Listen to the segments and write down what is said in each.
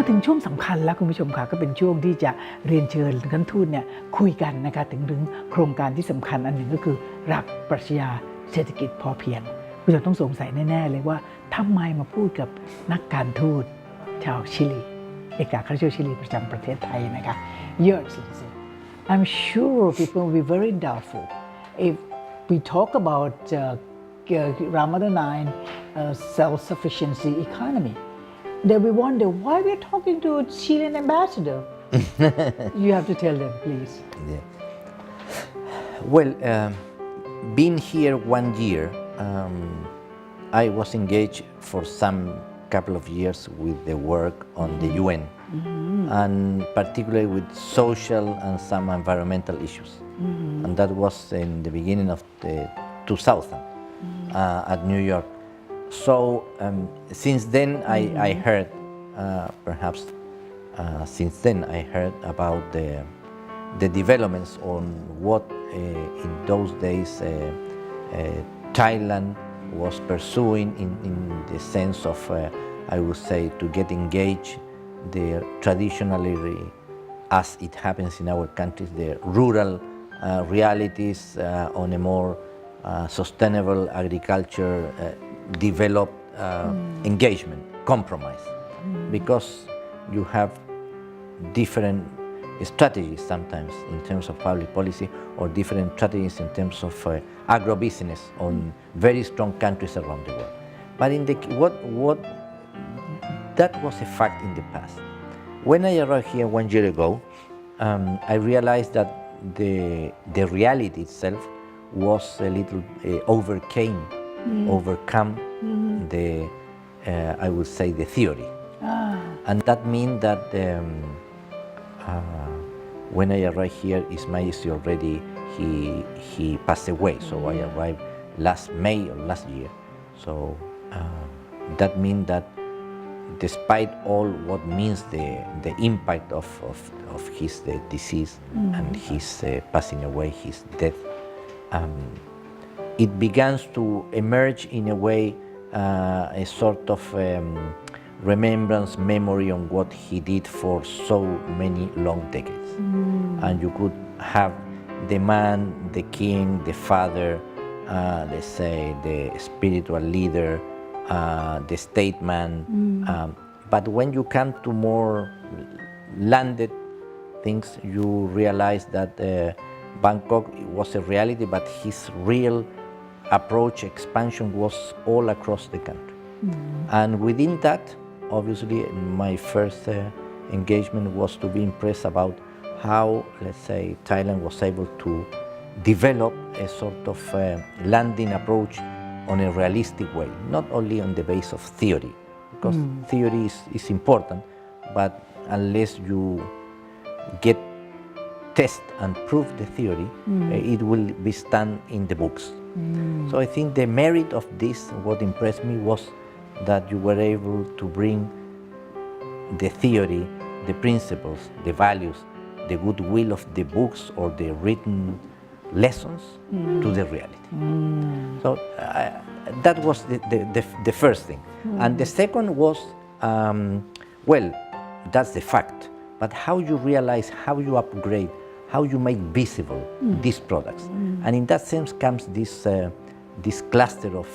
ถึงช่วงสำคัญแล้วคุณผู้ชมค่ะก็เป็นช่วงที่จะเรียนเชิญท่านทูตเนี่ยคุยกันนะคะถึงโครงการที่สำคัญอันหนึ่งก็คือหลักปรัชญาเศรษฐกิจพอเพียงคุณจะต้องสงสัยแน่ๆเลยว่าทำไมมาพูดกับนักการทูตชาวชิลีเอกอัครราชทูตชิลีประจำประเทศไทยนะคะ Your Excellency, I'm sure people will be very doubtful if we talk about Ramadan 9 self-sufficiency economy. They will wonder why we're talking to a Chilean ambassador. You have to tell them, please. Yeah. Well, being here 1 year, I was engaged for some couple of years with the work on the UN, and particularly with social and some environmental issues. And that was in the beginning of the 2000 at New York. So since then I heard, perhaps since then I heard about the developments on what in those days Thailand was pursuing in the sense of, I would say, to get engaged the traditionally, as it happens in our countries, the rural realities on a more sustainable agriculture, developed engagement, compromise, because you have different strategies sometimes in terms of public policy, or different strategies in terms of agribusiness on very strong countries around the world. But in the what that was a fact in the past. When I arrived here 1 year ago, I realized that the reality itself was a little overcome the I would say the theory, and that means that when I arrived here, Ismail is already he passed away. So I arrived last May or last year. So that means that despite all what means the impact of his disease and his passing away, his death, it begins to emerge in a way a sort of remembrance, memory on what he did for so many long decades. And you could have the man, the king, the father, let's say the spiritual leader, the statesman. But when you come to more landed things, you realize that Bangkok was a reality, but his real approach, expansion was all across the country. And within that, obviously, my first engagement was to be impressed about how, let's say, Thailand was able to develop a sort of landing approach on a realistic way, not only on the base of theory, because theory is important, but unless you get test and prove the theory, it will be stand in the books. So I think the merit of this, what impressed me, was that you were able to bring the theory, the principles, the values, the goodwill of the books or the written lessons to the reality. So that was the first thing. And the second was, well, that's the fact, but how you realize, how you upgrade, how you make visible these products. And in that sense comes this cluster of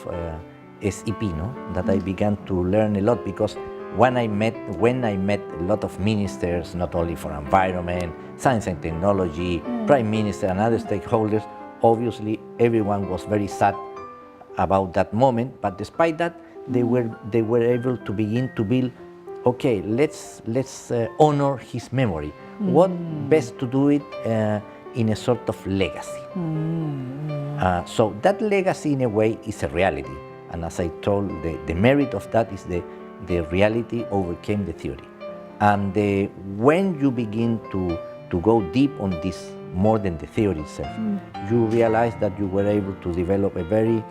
SEP, no? That I began to learn a lot, because when I met a lot of ministers, not only for environment, science and technology, prime minister and other stakeholders, obviously everyone was very sad about that moment. But despite that, they were able to begin to build. Okay, let's honor his memory. What best to do it in a sort of legacy. So that legacy, in a way, is a reality. And as I told, the merit of that is the reality overcame the theory. And when you begin to go deep on this, more than the theory itself, you realize that you were able to develop a very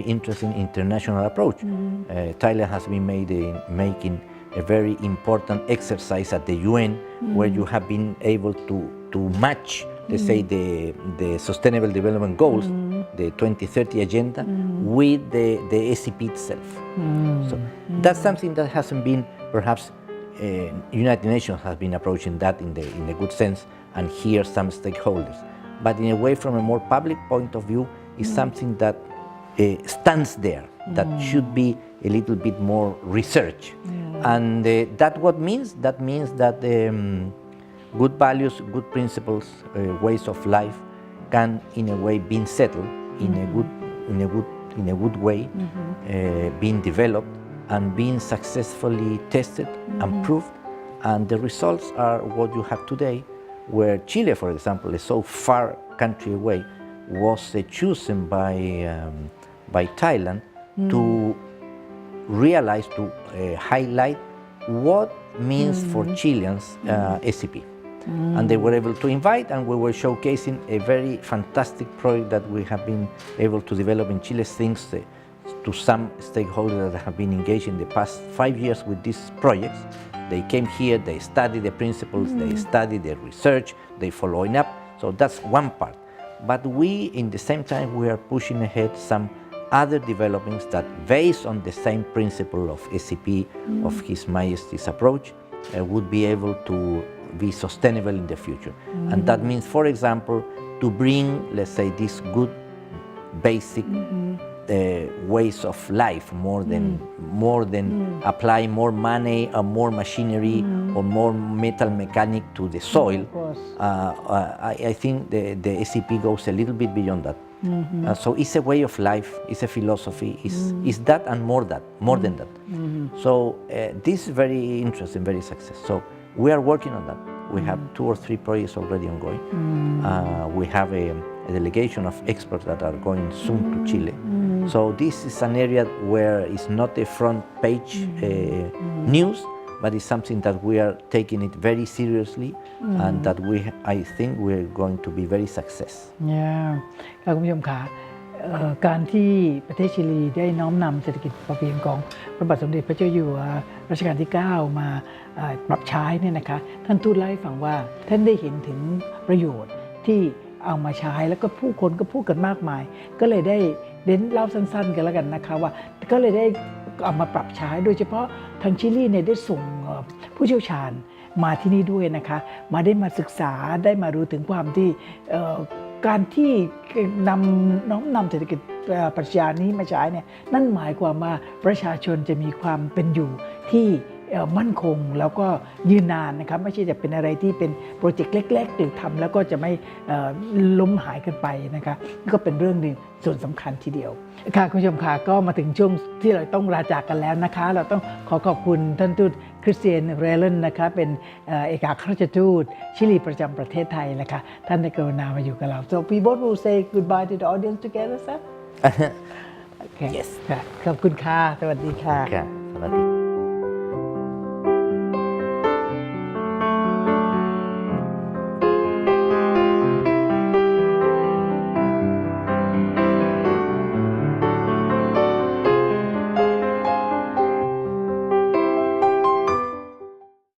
interesting international approach. Thailand has been making a very important exercise at the UN, where you have been able to match, let's say, the Sustainable Development Goals, the 2030 Agenda, with the SCP itself. So that's something that hasn't been perhaps United Nations has been approaching that in the good sense, and here some stakeholders. But in a way, from a more public point of view, is something that stands there, that should be a little bit more research. And that what means? That means that good values, good principles, ways of life can, in a way, be settled in a good way, being developed and being successfully tested and proved. And the results are what you have today, where Chile, for example, a so far country away, was chosen by Thailand to realize, to highlight what means for Chileans SCP. And they were able to invite, and we were showcasing a very fantastic project that we have been able to develop in Chile, thanks to some stakeholders that have been engaged in the past 5 years with these projects. They came here, they studied the principles, they studied the research, they following up. So that's one part. But we, in the same time, we are pushing ahead some other developments that, based on the same principle of SCP, of His Majesty's approach, would be able to be sustainable in the future. And that means, for example, to bring, let's say, these good basic ways of life, more than apply more money or more machinery or more metal mechanic to the soil. I think the SCP goes a little bit beyond that. So it's a way of life, it's a philosophy, it's that and more than that. So this is very interesting, very successful. So we are working on that. We have 2 or 3 projects already ongoing. We have a delegation of experts that are going soon to Chile. So this is an area where it's not a front page news, but it's something that we are taking it very seriously, and that I think we're going to be very success. ค่ะคุณผู้ชมค่ะการที่ประเทศชิลีได้น้อมนำเศรษฐกิจพอเพียงของพระบาทสมเด็จพระเจ้าอยู่หัวรัชกาลที่ 9 มาปรับใช้เนี่ยนะคะท่านทูตเล่าให้ฟังว่าท่านได้เห็นถึงประโยชน์ที่เอามาใช้แล้วก็ผู้คนก็พูดกันมากมายก็เลยได้เน้นเล่าสั้นๆกันแล้วกันนะคะว่าก็เลยได้เอามาปรับใช้โดยเฉพาะทางชิลีเนี่ยได้ส่งผู้เชี่ยวชาญมาที่นี่ด้วยนะคะได้มาศึกษาได้มารู้ถึงความที่การที่น้อมนำเศรษฐกิจปรัชญานี้มาใช้เนี่ยนั่นหมายความว่าประชาชนจะมีความเป็นอยู่ที่มั่นคงแล้วก็ยืนนานนะครับไม่ใช่จะเป็นอะไรที่เป็นโปรเจกต์เล็กๆหรือทำแล้วก็จะไม่ล้มหายกันไปนะคะก็เป็นเรื่องหนึ่งส่วนสำคัญทีเดียวค่ะคุณผู้ชมค่ะก็มาถึงช่วงที่เราต้องลาจากกันแล้วนะคะเราต้องขอบคุณท่านทูตคริสเตียนเรเลนนะคะเป็นเอกอัครราชทูตชิลีประจำประเทศไทยนะคะท่านได้กรุณามาอยู่กับเรา So we both will say goodbye to the audience together, sir. Okay. Yes. ขอบคุณค่ะสวัสดีค่ะ สวัสดี